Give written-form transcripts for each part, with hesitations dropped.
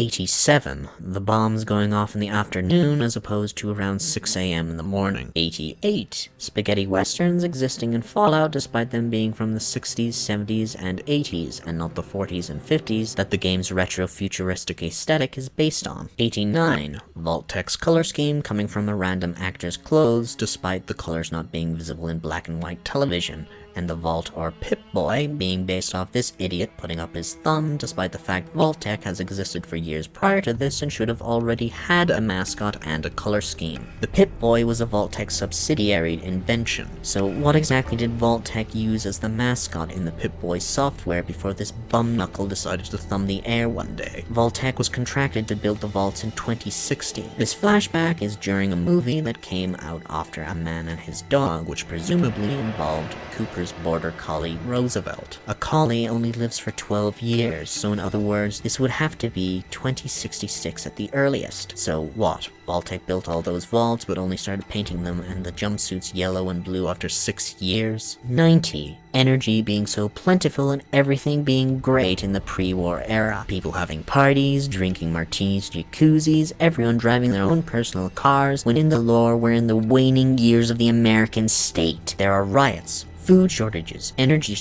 87. The bombs going off in the afternoon as opposed to around 6 a.m. in the morning. 88. Spaghetti westerns existing in Fallout despite them being from the 60s, 70s, and 80s, and not the 40s and 50s that the game's retro-futuristic aesthetic is based on. 89. Vault-Tec's color scheme coming from a random actor's clothes despite the colors not being visible in black and white television, and the Vault or Pip-Boy being based off this idiot putting up his thumb despite the fact Vault-Tec has existed for years prior to this and should have already had a mascot and a color scheme. The Pip-Boy was a Vault-Tec subsidiary invention, so what exactly did Vault-Tec use as the mascot in the Pip-Boy software before this bum-knuckle decided to thumb the air one day? Vault-Tec was contracted to build the vaults in 2016. This flashback is during a movie that came out after A Man and His Dog, which presumably involved Cooper's border collie Roosevelt. A collie only lives for 12 years, so in other words, this would have to be 2066 at the earliest. So what? Vault-Tec built all those vaults but only started painting them and the jumpsuits yellow and blue after 6 years? 90. Energy being so plentiful and everything being great in the pre-war era. People having parties, drinking martinis, jacuzzis, everyone driving their own personal cars, when in the lore we're in the waning years of the American state. There are riots, food shortages, energy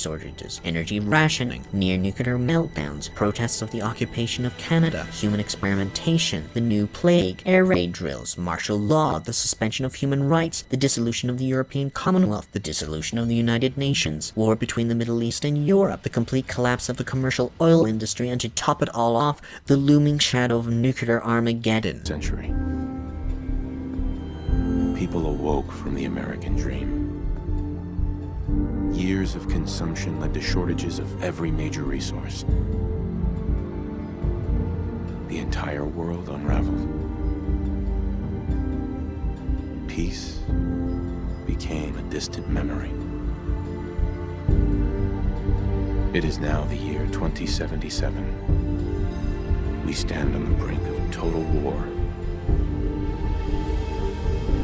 rationing, near-nuclear meltdowns, protests of the occupation of Canada, human experimentation, the new plague, air raid drills, martial law, the suspension of human rights, the dissolution of the European Commonwealth, the dissolution of the United Nations, war between the Middle East and Europe, the complete collapse of the commercial oil industry, and to top it all off, the looming shadow of nuclear Armageddon. Century. People awoke from the American dream. Years of consumption led to shortages of every major resource. The entire world unraveled. Peace became a distant memory. It is now the year 2077. We stand on the brink of total war.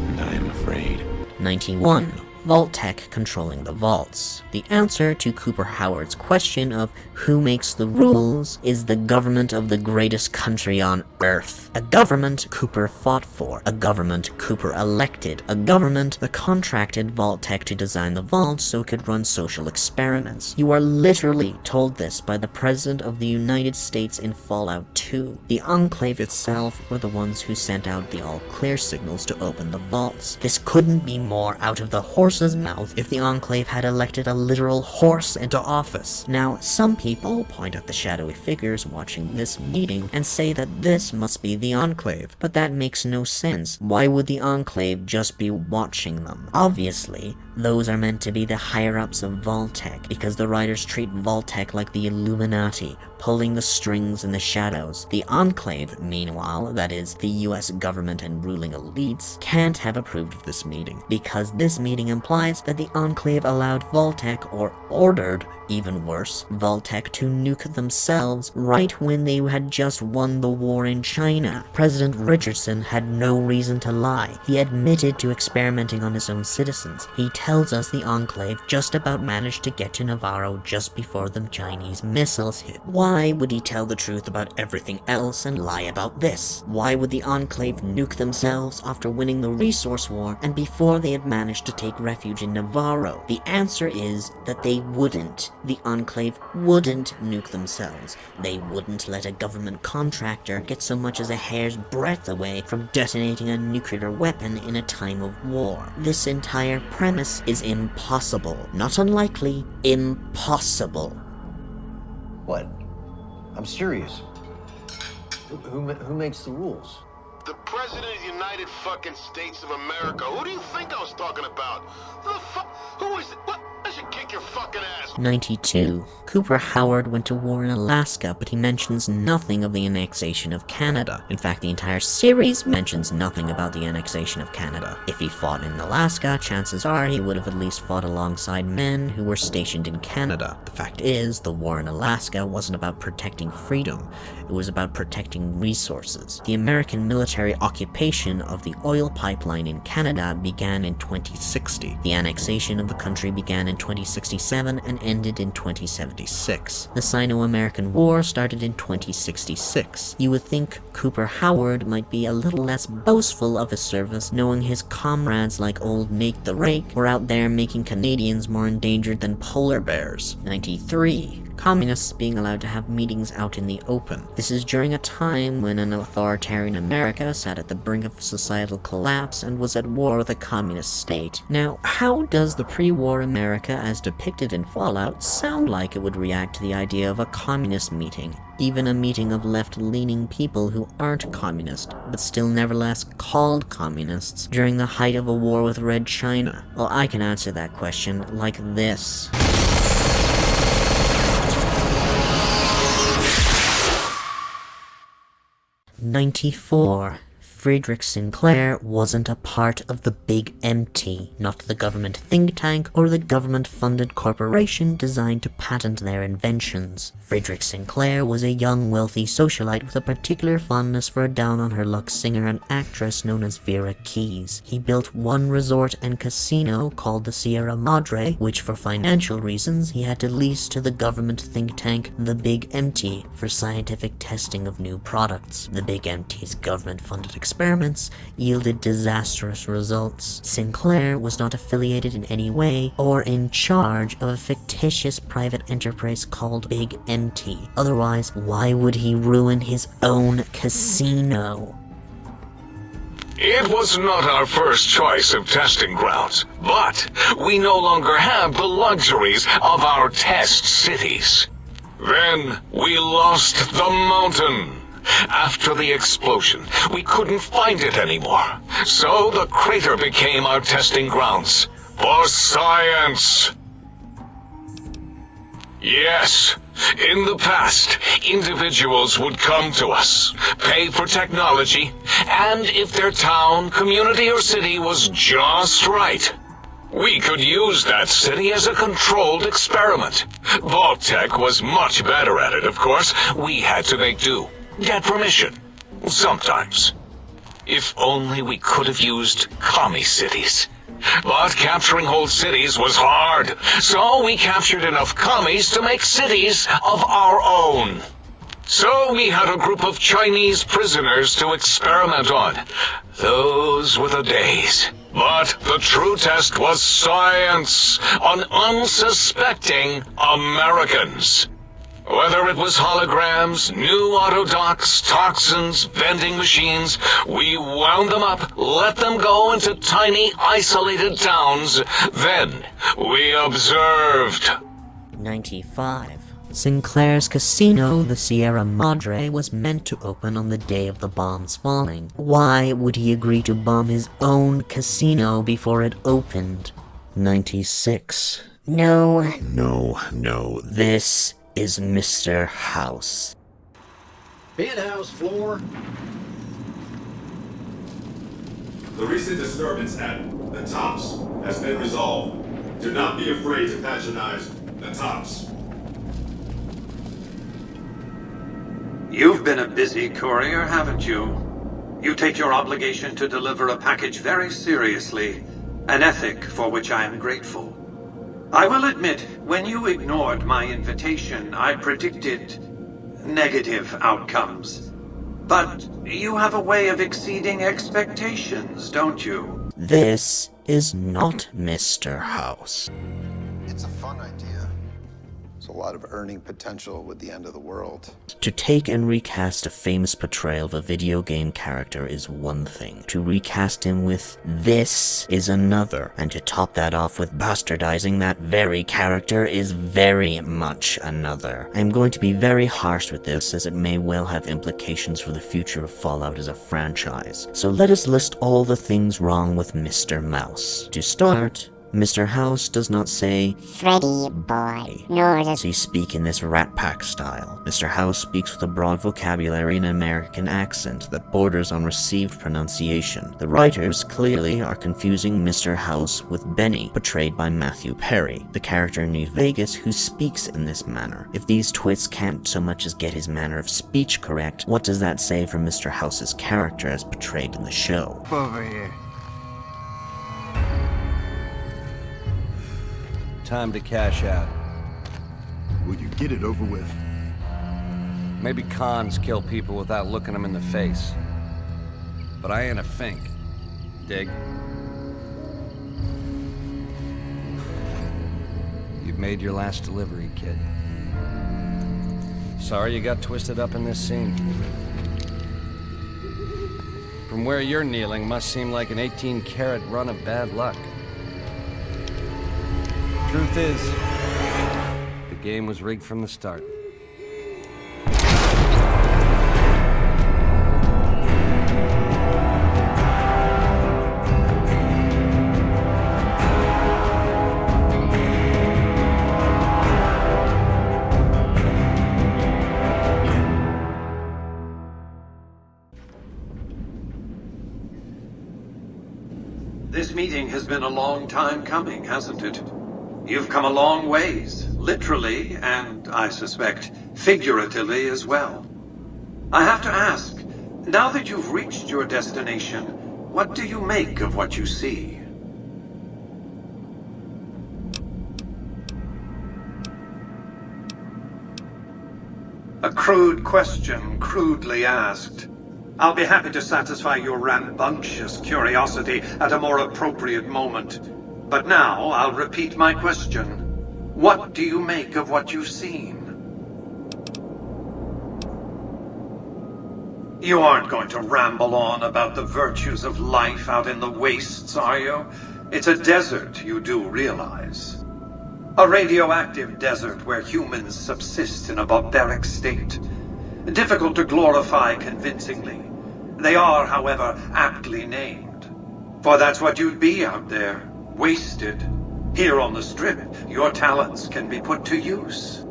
And I am afraid. 91. Vault-Tec controlling the vaults. The answer to Cooper Howard's question of who makes the rules is the government of the greatest country on Earth. A government Cooper fought for, a government Cooper elected, a government that contracted Vault-Tec to design the vaults so it could run social experiments. You are literally told this by the President of the United States in Fallout 2. The Enclave itself were the ones who sent out the all-clear signals to open the vaults. This couldn't be more out of the horse's mouth if the Enclave had elected a literal horse into office. Now, some people point at the shadowy figures watching this meeting and say that this must be the Enclave, but that makes no sense. Why would the Enclave just be watching them? Obviously, those are meant to be the higher-ups of Vault-Tec, because the writers treat Vault-Tec like the Illuminati, pulling the strings in the shadows. The Enclave, meanwhile, that is, the US government and ruling elites, can't have approved of this meeting, because this meeting implies that the Enclave allowed Vault-Tec, or ordered, even worse, Vault-Tec to nuke themselves right when they had just won the war in China. President Richardson had no reason to lie. He admitted to experimenting on his own citizens. He tells us the Enclave just about managed to get to Navarro just before the Chinese missiles hit. Why would he tell the truth about everything else and lie about this? Why would the Enclave nuke themselves after winning the resource war and before they had managed to take refuge in Navarro? The answer is that they wouldn't. The Enclave wouldn't nuke themselves. They wouldn't let a government contractor get so much as a hair's breadth away from detonating a nuclear weapon in a time of war. This entire premise is impossible. Not unlikely, impossible. What? I'm serious. Who makes the rules? The President of the United fucking States of America. Who do you think I was talking about? Who the fuck? Who is it? What? I should kick your fucking ass. 92. Cooper Howard went to war in Alaska, but he mentions nothing of the annexation of Canada. In fact, the entire series mentions nothing about the annexation of Canada. If he fought in Alaska, chances are he would have at least fought alongside men who were stationed in Canada. The fact is, the war in Alaska wasn't about protecting freedom. It was about protecting resources. The American military occupation of the oil pipeline in Canada began in 2060. The annexation of the country began in 2016 2067 and ended in 2076. The Sino-American War started in 2066. You would think Cooper Howard might be a little less boastful of his service, knowing his comrades like old Nate the Rake were out there making Canadians more endangered than polar bears. 93. Communists being allowed to have meetings out in the open. This is during a time when an authoritarian America sat at the brink of societal collapse and was at war with a communist state. Now, how does the pre-war America as depicted in Fallout sound like it would react to the idea of a communist meeting? Even a meeting of left-leaning people who aren't communist, but still nevertheless called communists during the height of a war with Red China? Well, I can answer that question like this. '94. Friedrich Sinclair wasn't a part of the Big Empty, not the government think tank or the government-funded corporation designed to patent their inventions. Friedrich Sinclair was a young, wealthy socialite with a particular fondness for a down-on-her-luck singer and actress known as Vera Keys. He built one resort and casino called the Sierra Madre, which for financial reasons he had to lease to the government think tank The Big Empty for scientific testing of new products. The Big Empty's government-funded experiments yielded disastrous results. Sinclair was not affiliated in any way or in charge of a fictitious private enterprise called Big Empty. Otherwise, why would he ruin his own casino? It was not our first choice of testing grounds, but we no longer have the luxuries of our test cities. Then we lost the mountain. After the explosion, we couldn't find it anymore, so the crater became our testing grounds for science. Yes, in the past, individuals would come to us, pay for technology, and if their town, community, or city was just right, we could use that city as a controlled experiment. Vault-Tec was much better at it, of course. We had to make do. Get permission. Sometimes. If only we could have used commie cities. But capturing whole cities was hard, so we captured enough commies to make cities of our own. So we had a group of Chinese prisoners to experiment on. Those were the days. But the true test was science on unsuspecting Americans. Whether it was holograms, new autodocs, toxins, vending machines, we wound them up, let them go into tiny, isolated towns. Then we observed. 95. Sinclair's casino, the Sierra Madre, was meant to open on the day of the bombs falling. Why would he agree to bomb his own casino before it opened? 96. No. This is Mr. House. Penthouse floor. The recent disturbance at the Tops has been resolved. Do not be afraid to patronize the Tops. You've been a busy courier, haven't you? You take your obligation to deliver a package very seriously, an ethic for which I am grateful. I will admit, when you ignored my invitation, I predicted negative outcomes. But you have a way of exceeding expectations, don't you? This is not Mr. House. It's a fun idea. There's a lot of earning potential with the end of the world. To take and recast a famous portrayal of a video game character is one thing. To recast him with this is another. And to top that off with bastardizing that very character is very much another. I'm going to be very harsh with this, as it may well have implications for the future of Fallout as a franchise. So let us list all the things wrong with Mr. Mouse. To start, Mr. House does not say Freddy boy, nor does he speak in this Rat Pack style. Mr. House speaks with a broad vocabulary and American accent that borders on received pronunciation. The writers clearly are confusing Mr. House with Benny, portrayed by Matthew Perry, the character in New Vegas who speaks in this manner. If these twits can't so much as get his manner of speech correct, what does that say for Mr. House's character as portrayed in the show? Over here. time to cash out. Will you get it over with? Maybe cons kill people without looking them in the face. But I ain't a fink. Dig? You've made your last delivery, kid. Sorry you got twisted up in this scene. From where you're kneeling must seem like an 18-carat run of bad luck. Truth is, the game was rigged from the start. This meeting has been a long time coming, hasn't it? You've come a long ways, literally, and I suspect figuratively as well. I have to ask, now that you've reached your destination, what do you make of what you see? A crude question, crudely asked. I'll be happy to satisfy your rambunctious curiosity at a more appropriate moment. But now, I'll repeat my question. What do you make of what you've seen? You aren't going to ramble on about the virtues of life out in the wastes, are you? It's a desert, you do realize. A radioactive desert where humans subsist in a barbaric state. Difficult to glorify convincingly. They are, however, aptly named. For that's what you'd be out there, wasted. Here on the Strip, your talents can be put to use.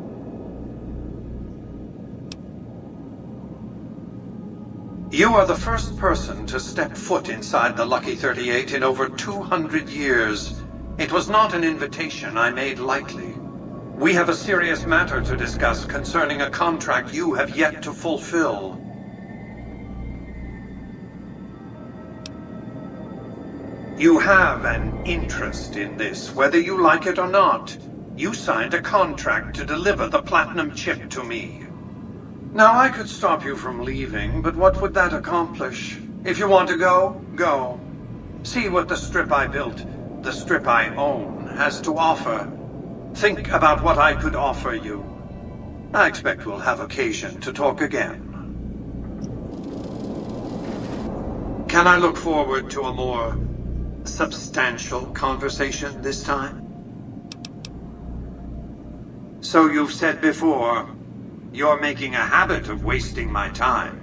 You are the first person to step foot inside the Lucky 38 in over 200 years. It was not an invitation I made lightly. We have a serious matter to discuss concerning a contract you have yet to fulfill. You have an interest in this, whether you like it or not. You signed a contract to deliver the platinum chip to me. Now, I could stop you from leaving, but what would that accomplish? If you want to go, go. See what the Strip I built, the Strip I own, has to offer. Think about what I could offer you. I expect we'll have occasion to talk again. Can I look forward to a more substantial conversation this time? So you've said before, you're making a habit of wasting my time.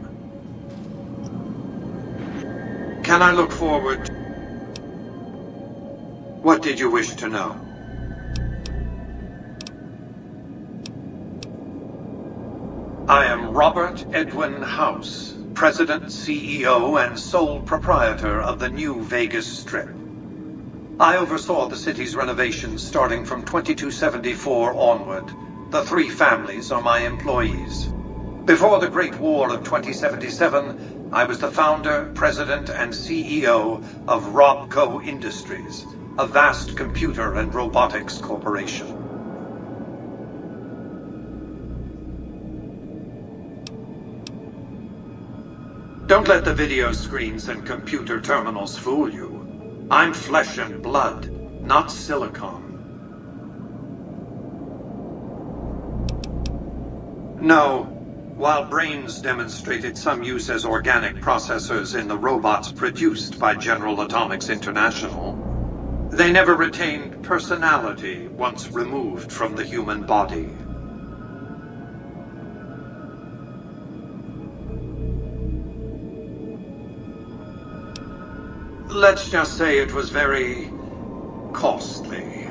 Can I look forward? What did you wish to know? I am Robert Edwin House, President, CEO, and sole proprietor of the new Vegas Strip. I oversaw the city's renovations starting from 2274 onward. The three families are my employees. Before the Great War of 2077, I was the founder, president, and CEO of 𝐅𝐚𝐥𝐿 Industries, a vast computer and robotics corporation. Don't let the video screens and computer terminals fool you. I'm flesh and blood, not silicon. No, while brains demonstrated some use as organic processors in the robots produced by General Atomics International, they never retained personality once removed from the human body. Let's just say it was very costly.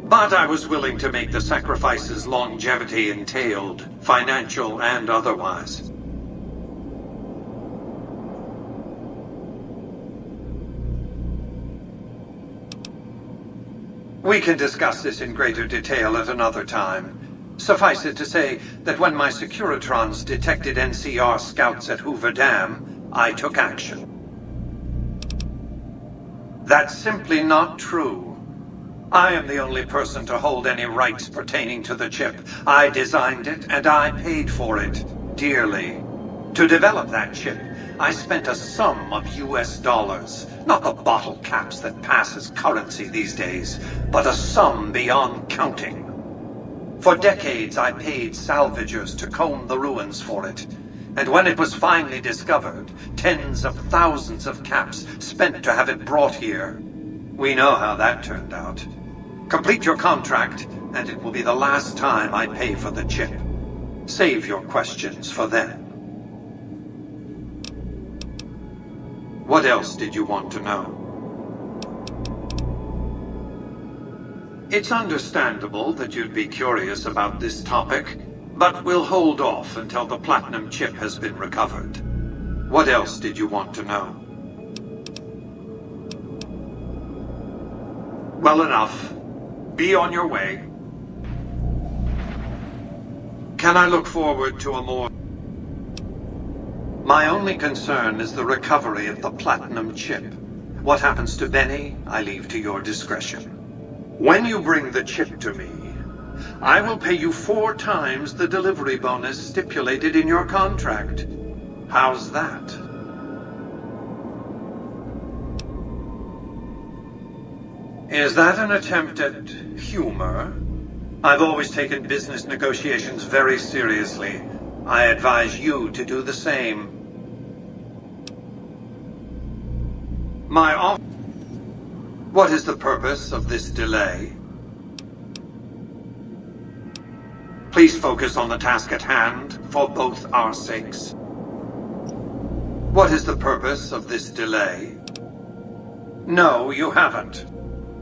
But I was willing to make the sacrifices longevity entailed, financial and otherwise. We can discuss this in greater detail at another time. Suffice it to say that when my Securitrons detected NCR scouts at Hoover Dam, I took action. That's simply not true. I am the only person to hold any rights pertaining to the chip. I designed it, and I paid for it dearly. To develop that chip, I spent a sum of US dollars. Not the bottle caps that pass as currency these days, but a sum beyond counting. For decades, I paid salvagers to comb the ruins for it. And when it was finally discovered, tens of thousands of caps spent to have it brought here. We know how that turned out. Complete your contract, and it will be the last time I pay for the chip. Save your questions for then. What else did you want to know? It's understandable that you'd be curious about this topic, but we'll hold off until the platinum chip has been recovered. What else did you want to know? Well enough. Be on your way. Can I look forward to a more... My only concern is the recovery of the platinum chip. What happens to Benny, I leave to your discretion. When you bring the chip to me, I will pay you 4 times the delivery bonus stipulated in your contract. How's that? Is that an attempt at humor? I've always taken business negotiations very seriously. I advise you to do the same. What is the purpose of this delay? Please focus on the task at hand, for both our sakes. What is the purpose of this delay? No, you haven't.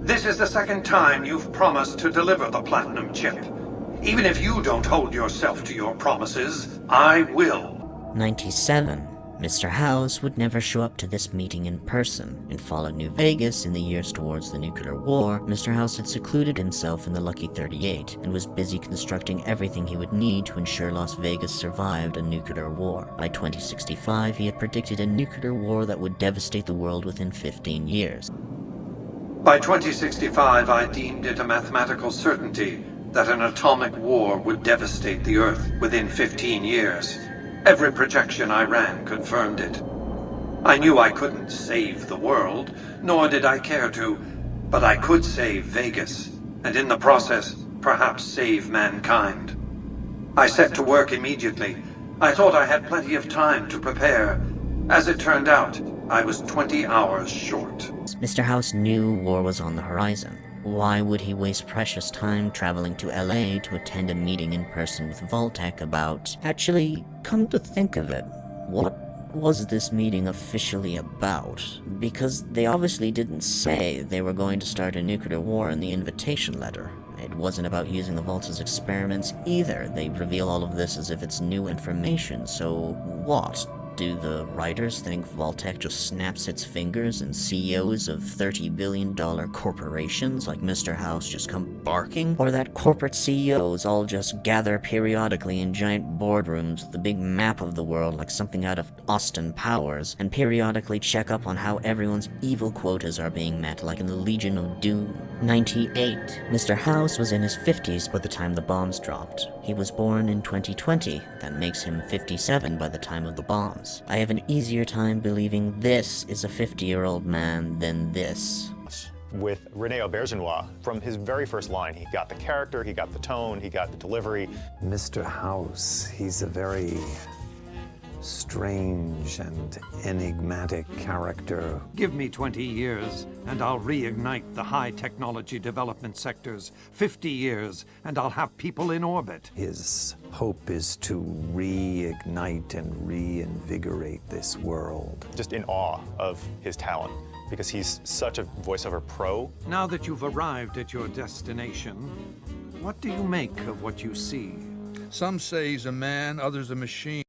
This is the second time you've promised to deliver the platinum chip. Even if you don't hold yourself to your promises, I will. 97. Mr. House would never show up to this meeting in person. In Fallout New Vegas, in the years towards the nuclear war, Mr. House had secluded himself in the Lucky 38 and was busy constructing everything he would need to ensure Las Vegas survived a nuclear war. By 2065, he had predicted a nuclear war that would devastate the world within 15 years. By 2065, I deemed it a mathematical certainty that an atomic war would devastate the Earth within 15 years. Every projection I ran confirmed it. I knew I couldn't save the world, nor did I care to, but I could save Vegas, and in the process, perhaps save mankind. I set to work immediately. I thought I had plenty of time to prepare. As it turned out, I was 20 hours short. Mr. House knew war was on the horizon. Why would he waste precious time traveling to LA to attend a meeting in person with Vault-Tec about... Actually, come to think of it, what was this meeting officially about? Because they obviously didn't say they were going to start a nuclear war in the invitation letter. It wasn't about using the vaults as experiments either. They reveal all of this as if it's new information, so what? Do the writers think Vault-Tec just snaps its fingers and CEOs of $30 billion corporations like Mr. House just come barking? Or that corporate CEOs all just gather periodically in giant boardrooms with a big map of the world like something out of Austin Powers, and periodically check up on how everyone's evil quotas are being met like in the Legion of Doom? 98. Mr. House was in his 50s by the time the bombs dropped. He was born in 2020. That makes him 57 by the time of the bombs. I have an easier time believing this is a 50-year-old man than this. With René 𝐷𝐼RSnois, from his very first line, he got the character, he got the tone, he got the delivery. Mr. House, he's a very strange and enigmatic character. Give me 20 years, and I'll reignite the high technology development sectors. 50 years, and I'll have people in orbit. His hope is to reignite and reinvigorate this world. Just in awe of his talent, because he's such a voiceover pro. Now that you've arrived at your destination, what do you make of what you see? Some say he's a man, others a machine.